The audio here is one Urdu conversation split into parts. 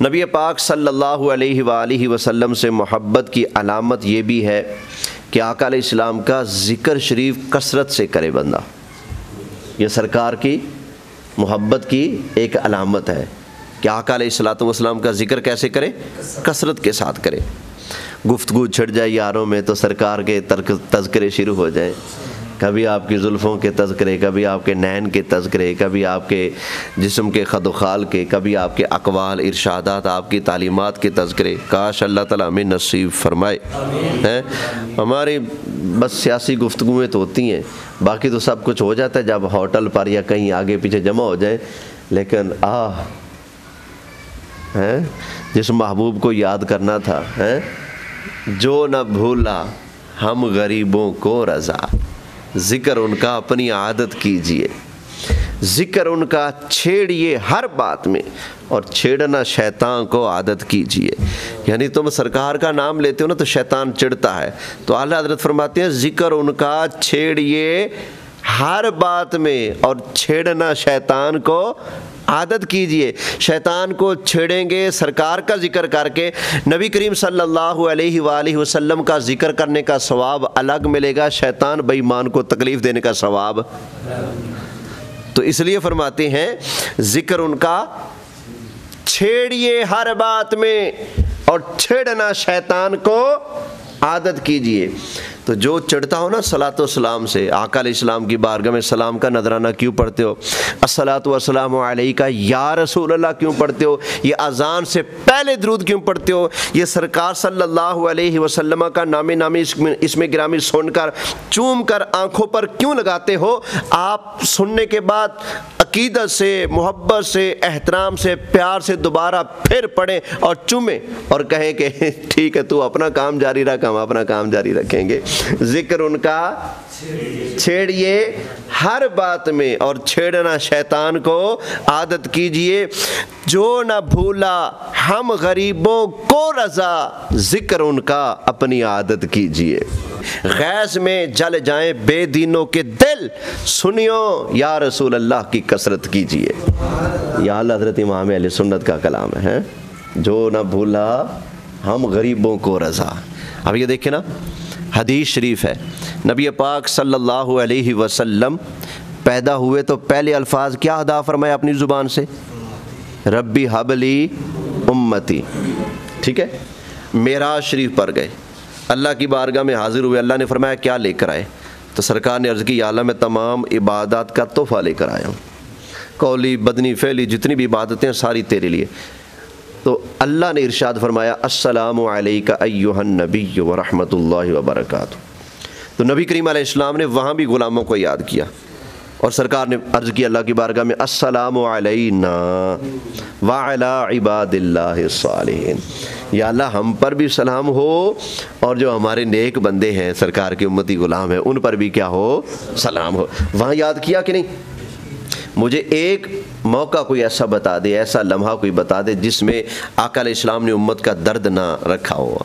نبی پاک صلی اللہ علیہ وآلہ وسلم سے محبت کی علامت یہ بھی ہے کہ آقا علیہ السلام کا ذکر شریف کثرت سے کرے بندہ. یہ سرکار کی محبت کی ایک علامت ہے کہ آقا علیہ الصلوۃ والسلام کا ذکر کیسے کرے؟ کثرت کے ساتھ کرے. گفتگو چھڑ جائے یاروں میں تو سرکار کے تذکرے شروع ہو جائیں. کبھی آپ کی زلفوں کے تذکرے، کبھی آپ کے نین کے تذکرے، کبھی آپ کے جسم کے خد و خال کے، کبھی آپ کے اقوال، ارشادات، آپ کی تعلیمات کے تذکرے. کاش اللہ تعالیٰ ہمیں نصیب فرمائے. ہماری بس سیاسی گفتگویں تو ہوتی ہیں، باقی تو سب کچھ ہو جاتا ہے جب ہوٹل پر یا کہیں آگے پیچھے جمع ہو جائے. لیکن جس محبوب کو یاد کرنا تھا، جو نہ بھولا ہم غریبوں کو رضا، ذکر ان کا اپنی عادت کیجئے، ذکر ان کا چھیڑیے ہر بات میں، اور چھیڑنا شیطان کو عادت کیجئے. یعنی تم سرکار کا نام لیتے ہو نا تو شیطان چڑھتا ہے. تو اعلیٰ حضرت فرماتے ہیں ذکر ان کا چھیڑیے ہر بات میں، اور چھیڑنا شیطان کو عادت کیجئے. شیطان کو چھیڑیں گے سرکار کا ذکر کر کے، نبی کریم صلی اللہ علیہ وآلہ وسلم کا ذکر کرنے کا ثواب الگ ملے گا، شیطان بے ایمان کو تکلیف دینے کا ثواب. تو اس لیے فرماتے ہیں ذکر ان کا چھیڑیے ہر بات میں، اور چھیڑنا شیطان کو عادت کیجئے. تو جو چڑھتا ہو نا صلاۃ و سلام سے، آقا علیہ السلام کی بارگاہ میں سلام کا نذرانہ کیوں پڑھتے ہو؟ الصلاۃ والسلام علیکہ یا رسول اللہ کیوں پڑھتے ہو؟ یہ اذان سے پہلے درود کیوں پڑھتے ہو؟ یہ سرکار صلی اللہ علیہ وسلم کا نام نامی اس میں گرامی سن کر چوم کر آنکھوں پر کیوں لگاتے ہو؟ آپ سننے کے بعد عقیدت سے، محبت سے، احترام سے، پیار سے دوبارہ پھر پڑھیں اور چومیں اور کہیں کہ ٹھیک ہے تو اپنا کام جاری رکھ، ہم اپنا کام جاری رکھیں گے. ذکر ان کا چھیڑیے ہر بات میں، اور چھیڑنا شیطان کو عادت کیجئے. جو نہ بھولا ہم غریبوں کو رضا، ذکر ان کا اپنی عادت کیجئے. غیظ میں جل جائیں بے دینوں کے دل، سنیو یا رسول اللہ کی کثرت کیجئے. یا اللہ حضرت امام اہل سنت کا کلام ہے، جو نہ بھولا ہم غریبوں کو رضا. اب یہ دیکھیں نا، حدیث شریف ہے، نبی پاک صلی اللہ علیہ وسلم پیدا ہوئے تو پہلے الفاظ کیا ادا فرمایا اپنی زبان سے؟ ربی حبلی امتی. ٹھیک ہے، معراج شریف پر گئے، اللہ کی بارگاہ میں حاضر ہوئے. اللہ نے فرمایا کیا لے کر آئے؟ تو سرکار نے عرض کی یا اللہ میں تمام عبادات کا تحفہ لے کر آیا ہوں، قولی بدنی فعلی جتنی بھی عبادتیں ہیں ساری تیرے لیے. تو اللہ نے ارشاد فرمایا السلام علیکہ ایھا النبی ورحمۃ اللہ وبرکاتہ. تو نبی کریم علیہ السلام نے وہاں بھی غلاموں کو یاد کیا، اور سرکار نے عرض کی اللہ کی بارگاہ میں السلام علینا وعلی عباد اللہ الصالحین. یا اللہ ہم پر بھی سلام ہو، اور جو ہمارے نیک بندے ہیں سرکار کے امتی غلام ہیں ان پر بھی کیا ہو؟ سلام ہو. وہاں یاد کیا کہ نہیں؟ مجھے ایک موقع کوئی ایسا بتا دے، ایسا لمحہ کوئی بتا دے جس میں آقا علیہ السلام نے امت کا درد نہ رکھا ہو،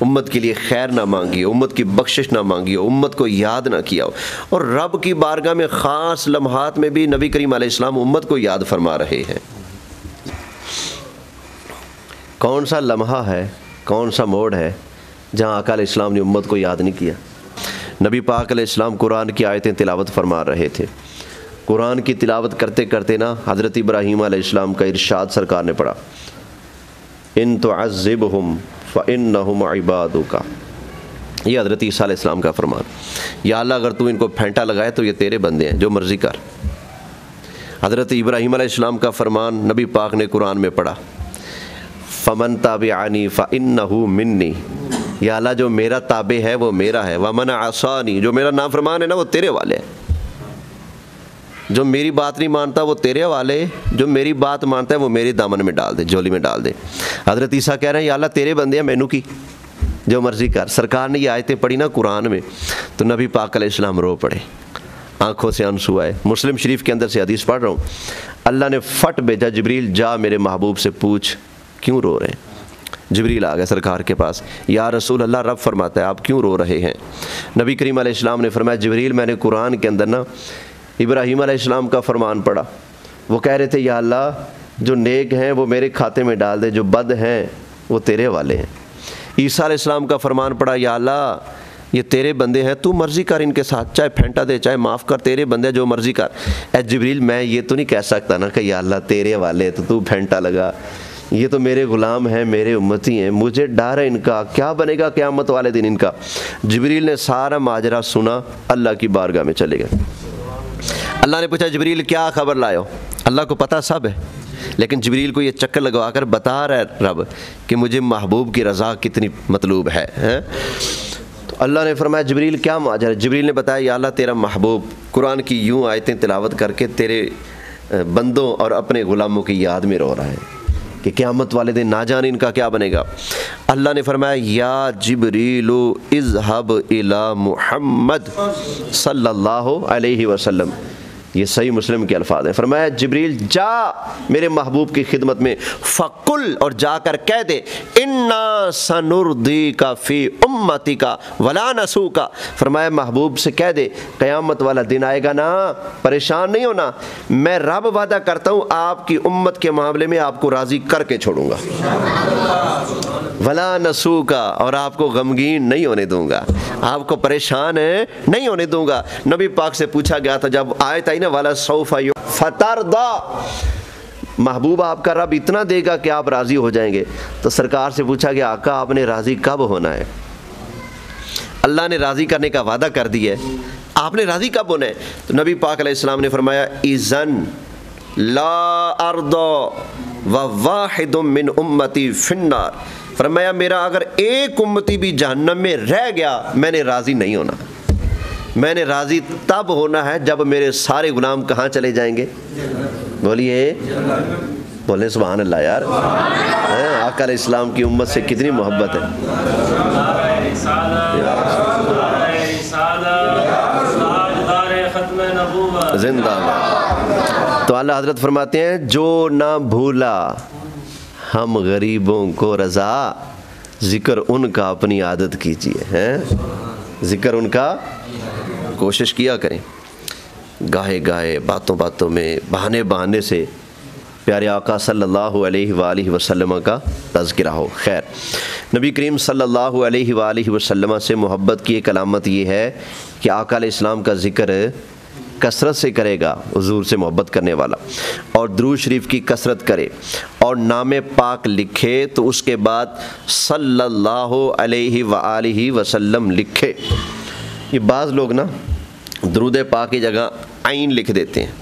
امت کے لیے خیر نہ مانگی ہو، امت کی بخشش نہ مانگی ہو، امت کو یاد نہ کیا ہو. اور رب کی بارگاہ میں خاص لمحات میں بھی نبی کریم علیہ السلام امت کو یاد فرما رہے ہیں. کون سا لمحہ ہے، کون سا موڑ ہے جہاں آقا علیہ السلام نے امت کو یاد نہیں کیا؟ نبی پاک علیہ السلام قرآن کی آیتیں تلاوت فرما رہے تھے. قرآن کی تلاوت کرتے کرتے نا حضرت ابراہیم علیہ السلام کا ارشاد سرکار نے پڑھا، ان تعذبہم فانہم عبادک. یہ حضرت عیسیٰ علیہ السلام کا فرمان، یا اللہ اگر تو ان کو پھینٹا لگائے تو یہ تیرے بندے ہیں، جو مرضی کر. حضرت ابراہیم علیہ السلام کا فرمان نبی پاک نے قرآن میں پڑھا، فمن تابعنی فانہ منی. یا اللہ جو میرا تابع ہے وہ میرا ہے، ومن عصانی، جو میرا نافرمان ہے نا وہ تیرے والے ہیں. جو میری بات نہیں مانتا وہ تیرے والے، جو میری بات مانتا ہے وہ میری دامن میں ڈال دے، جولی میں ڈال دے. حضرت عیسیٰ کہہ رہے ہیں یا اللہ تیرے بندے ہیں، مینو کی جو مرضی کر. سرکار نے یہ آیتیں پڑھی نا قرآن میں تو نبی پاک علیہ السلام رو پڑے، آنکھوں سے آنسو آئے. مسلم شریف کے اندر سے حدیث پڑھ رہا ہوں، اللہ نے فٹ بھیجا جبریل جا میرے محبوب سے پوچھ کیوں رو رہے ہیں. جبریل آ گئے سرکار کے پاس، یا رسول اللہ رب فرماتا ہے آپ کیوں رو رہے ہیں؟ نبی کریم علیہ السلام نے فرمایا جبریل میں نے قرآن کے اندر نا ابراہیم علیہ السلام کا فرمان پڑھا، وہ کہہ رہے تھے یا اللہ جو نیک ہیں وہ میرے کھاتے میں ڈال دے، جو بد ہیں وہ تیرے والے ہیں۔ عیسیٰ علیہ السلام کا فرمان پڑا، یا اللہ یہ تیرے بندے ہیں، تو مرضی کر ان کے ساتھ، چاہے پھینٹا دے چاہے معاف کر، تیرے بندے جو مرضی کر۔ اے جبریل میں یہ تو نہیں کہہ سکتا نا کہ یا اللہ تیرے والے تو پھینٹا لگا، یہ تو میرے غلام ہیں، میرے امتی ہیں، مجھے ڈر ہے ان کا، کیا بنے گا قیامت والے دن ان کا۔ جبریل نے سارا ماجرا سنا، اللہ کی بارگاہ میں چلے گئے۔ اللہ نے پوچھا جبریل کیا خبر لائے ہو؟ اللہ کو پتہ سب ہے، لیکن جبریل کو یہ چکر لگوا کر بتا رہا ہے رب کہ مجھے محبوب کی رضا کتنی مطلوب ہے۔ تو اللہ نے فرمایا جبریل کیا ماجرا ہے؟ جبریل نے بتایا یا اللہ تیرا محبوب قرآن کی یوں آیتیں تلاوت کر کے تیرے بندوں اور اپنے غلاموں کی یاد میں رو رہا ہے کہ قیامت والے دن نہ جانے ان کا کیا بنے گا۔ اللہ نے فرمایا یا جبریل اذهب الی محمد صلی اللہ علیہ وسلم، یہ صحیح مسلم کے الفاظ ہیں۔ فرمایا جبریل جا میرے محبوب کی خدمت میں، فقل اور جا کر کہہ دے انا سنردیک فی امتک ولا نسوک، فرمایا محبوب سے کہہ دے قیامت والا دن آئے گا نا، پریشان نہیں ہونا، میں رب وعدہ کرتا ہوں آپ کی امت کے معاملے میں آپ کو راضی کر کے چھوڑوں گا، ولا نسوک، اور آپ کو غمگین نہیں ہونے دوں گا، آپ کو پریشان نہیں ہونے دوں گا۔ نبی پاک سے پوچھا گیا تھا جب آیت آئی نا والا سوف فترضا، محبوب آپ کا رب اتنا دے گا کہ آپ راضی ہو جائیں گے، تو سرکار سے پوچھا گیا آقا آپ نے راضی کب ہونا ہے؟ اللہ نے راضی کرنے کا وعدہ کر دیا ہے، آپ نے راضی کب ہونا ہے؟ تو نبی پاک علیہ السلام نے فرمایا اذن لا ارضى وواحد من امتی فی النار، فرمایا میرا اگر ایک امتی بھی جہنم میں رہ گیا میں نے راضی نہیں ہونا، میں نے راضی تب ہونا ہے جب میرے سارے غلام کہاں چلے جائیں گے؟ بولیے بولیں سبحان اللہ یار، آقا علیہ السلام کی امت سے کتنی محبت ہے۔ زندہ باد۔ تو اللہ حضرت فرماتے ہیں جو نہ بھولا ہم غریبوں کو رضا، ذکر ان کا اپنی عادت کیجیے، ذکر ان کا کوشش کیا کریں، گاہے گاہے باتوں باتوں میں بہانے سے پیارے آقا صلی اللہ علیہ وآلہ وسلم کا تذکرہ ہو۔ خیر، نبی کریم صلی اللہ علیہ وآلہ وسلم سے محبت کی ایک علامت یہ ہے کہ آقا علیہ السلام کا ذکر کثرت سے کرے گا حضور سے محبت کرنے والا، اور درود شریف کی کثرت کرے اور نام پاک لکھے تو اس کے بعد صلی اللہ علیہ وآلہ وسلم لکھے۔ یہ بعض لوگ نا درود پاک کی جگہ عین لکھ دیتے ہیں،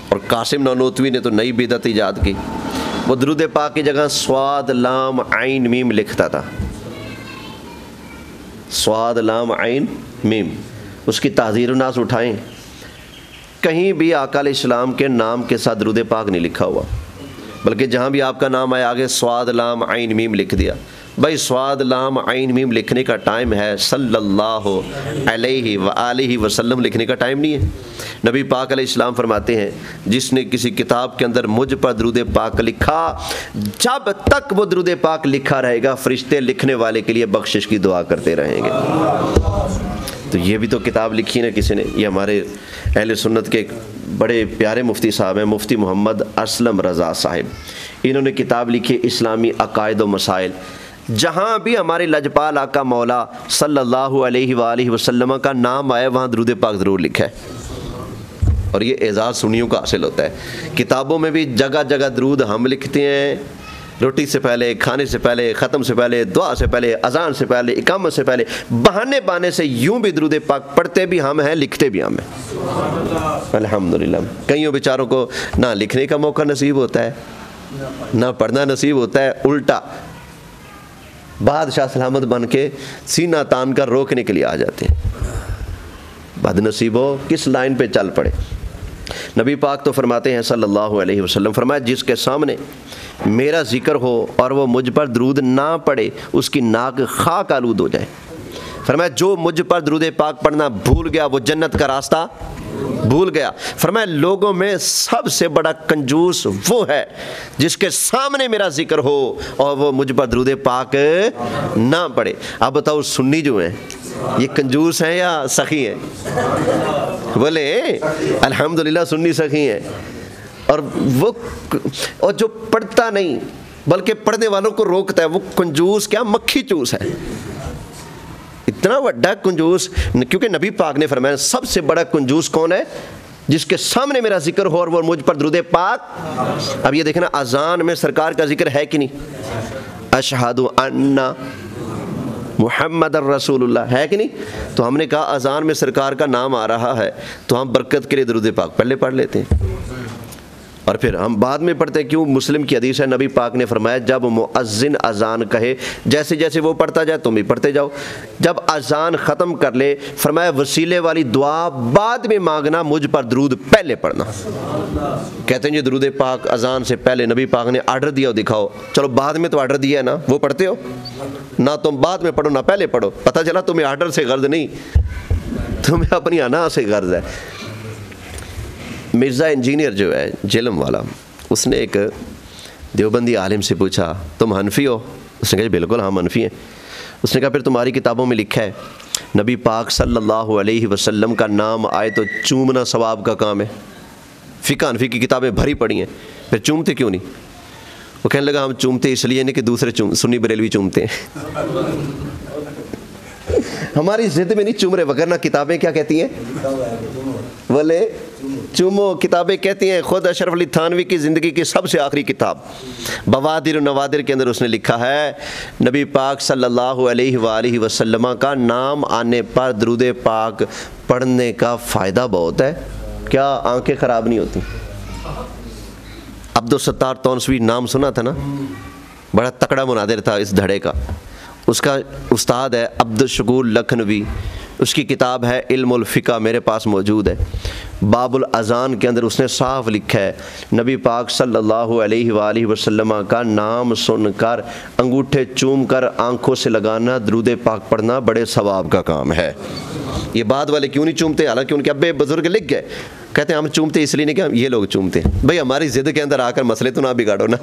اور قاسم نانوتوی نے تو نئی بدعت ایجاد کی، وہ درود پاک کی جگہ صاد لام عین میم لکھتا تھا، صاد لام عین میم، اس کی تعذیر الناس اٹھائیں، کہیں بھی آقا علیہ السلام کے نام کے ساتھ درود پاک نہیں لکھا ہوا، بلکہ جہاں بھی آپ کا نام آیا آگے صاد لام عین میم لکھ دیا۔ بھائی صاد لام عین میم لکھنے کا ٹائم ہے، صلی اللہ علیہ وآلہ وسلم لکھنے کا ٹائم نہیں ہے۔ نبی پاک علیہ السلام فرماتے ہیں جس نے کسی کتاب کے اندر مجھ پر درود پاک لکھا، جب تک وہ درود پاک لکھا رہے گا فرشتے لکھنے والے کے لیے بخشش کی دعا کرتے رہیں گے۔ تو یہ بھی تو کتاب لکھی نا کسی نے، یہ ہمارے اہل سنت کے بڑے پیارے مفتی صاحب ہیں، مفتی محمد اسلم رضا صاحب، انہوں نے کتاب لکھی اسلامی عقائد و مسائل، جہاں بھی ہمارے لجپال آقا مولا صلی اللہ علیہ وآلہ وسلم کا نام آئے وہاں درود پاک ضرور لکھا ہے، اور یہ اعزاز سنیوں کا حاصل ہوتا ہے۔ کتابوں میں بھی جگہ جگہ درود ہم لکھتے ہیں، روٹی سے پہلے، کھانے سے پہلے، ختم سے پہلے، دعا سے پہلے، اذان سے پہلے، اقامت سے پہلے، بہانے سے یوں بھی درود پاک پڑھتے بھی ہم ہیں، لکھتے بھی ہم ہیں الحمدللہ۔ کئیوں بیچاروں کو نہ لکھنے کا موقع نصیب ہوتا ہے نہ پڑھنا نصیب ہوتا ہے، الٹا بادشاہ سلامت بن کے سینہ تان کر روکنے کے لیے آ جاتے ہیں۔ بد نصیب ہو کس لائن پہ چل پڑے۔ نبی پاک تو فرماتے ہیں صلی اللہ علیہ وسلم، فرمایا جس کے سامنے میرا ذکر ہو اور وہ مجھ پر درود نہ پڑھے اس کی ناک خاک آلود ہو جائے۔ فرمایا جو مجھ پر درود پاک پڑھنا بھول گیا وہ جنت کا راستہ بھول گیا۔ فرمایا لوگوں میں سب سے بڑا کنجوس وہ ہے جس کے سامنے میرا ذکر ہو اور وہ مجھ پر درود پاک نہ پڑھے۔ اب بتاؤ سنی جو ہیں یہ کنجوس ہیں یا سخی ہیں؟ بولے الحمدللہ سنی سخی ہیں۔ اور جو پڑھتا نہیں بلکہ پڑھنے والوں کو روکتا ہے وہ کنجوس کیا مکھی چوس ہے، اتنا بڑا کنجوس. کیونکہ نبی پاک نے فرمایا سب سے بڑا کنجوس کون ہے؟ جس کے سامنے میرا ذکر ہو اور وہ مجھ پر درود پاک. اب یہ دیکھنا اذان میں سرکار کا ذکر ہے کہ نہیں؟ اشہد ان محمد الرسول اللہ ہے کہ نہیں؟ تو ہم نے کہا اذان میں سرکار کا نام آ رہا ہے تو ہم برکت کے لیے درود پاک پہلے پڑھ لیتے ہیں اور پھر ہم بعد میں پڑھتے ہیں. کیوں؟ مسلم کی حدیث ہے، نبی پاک نے فرمایا جب مؤذن اذان کہے جیسے جیسے وہ پڑھتا جائے تم بھی پڑھتے جاؤ. جب اذان ختم کر لے فرمایا وسیلے والی دعا بعد میں مانگنا، مجھ پر درود پہلے پڑھنا. کہتے ہیں جی درود پاک اذان سے پہلے نبی پاک نے آرڈر دیا ہو، دکھاؤ. چلو بعد میں تو آرڈر دیا ہے نا، وہ پڑھتے ہو نہ، تم بعد میں پڑھو نہ پہلے پڑھو. پتہ چلا تمہیں آرڈر سے غرض نہیں، تمہیں اپنی انا سے غرض ہے. مرزا انجینئر جو ہے جلم والا، اس نے ایک دیوبندی عالم سے پوچھا تم حنفی ہو؟ اس نے کہا جی بالکل ہم حنفی ہیں. اس نے کہا پھر تمہاری کتابوں میں لکھا ہے نبی پاک صلی اللہ علیہ وسلم کا نام آئے تو چومنا ثواب کا کام ہے. فقہ حنفی کی کتابیں بھری پڑی ہیں، پھر چومتے کیوں نہیں؟ وہ کہنے لگا ہم چومتے اس لیے نہیں کہ دوسرے سنی بریلوی چومتے ہیں. ہماری ضد میں نہیں چوم رہے، وگرنہ کتابیں کیا کہتی ہیں؟ بولے چومو. کتابیں کہتی ہیں، خود اشرف علی تھانوی کی زندگی کی سب سے آخری کتاب بوادر و نوادر کے اندر اس نے لکھا ہے نبی پاک صلی اللہ علیہ وآلہ وسلم کا نام آنے پر درود پاک پڑھنے کا فائدہ بہت ہے. کیا آنکھیں خراب نہیں ہوتی؟ عبدالستار تونسوی نام سنا تھا نا، بڑا تکڑا مناظر تھا اس دھڑے کا. اس کا استاد ہے عبدالشکور لکھنوی، اس کی کتاب ہے علم الفقہ، میرے پاس موجود ہے. باب الاذان کے اندر اس نے صاف لکھا ہے نبی پاک صلی اللہ علیہ وآلہ وسلم کا نام سن کر انگوٹھے چوم کر آنکھوں سے لگانا درود پاک پڑھنا بڑے ثواب کا کام ہے. یہ بعد والے کیوں نہیں چومتے؟ حالانکہ ان کے ابے بزرگ لکھ گئے، کہتے ہیں ہم چومتے اس لیے نہیں کہ یہ لوگ چومتے ہیں. بھئی ہماری ضد کے اندر آ کر مسئلے تو نہ بگاڑو نا.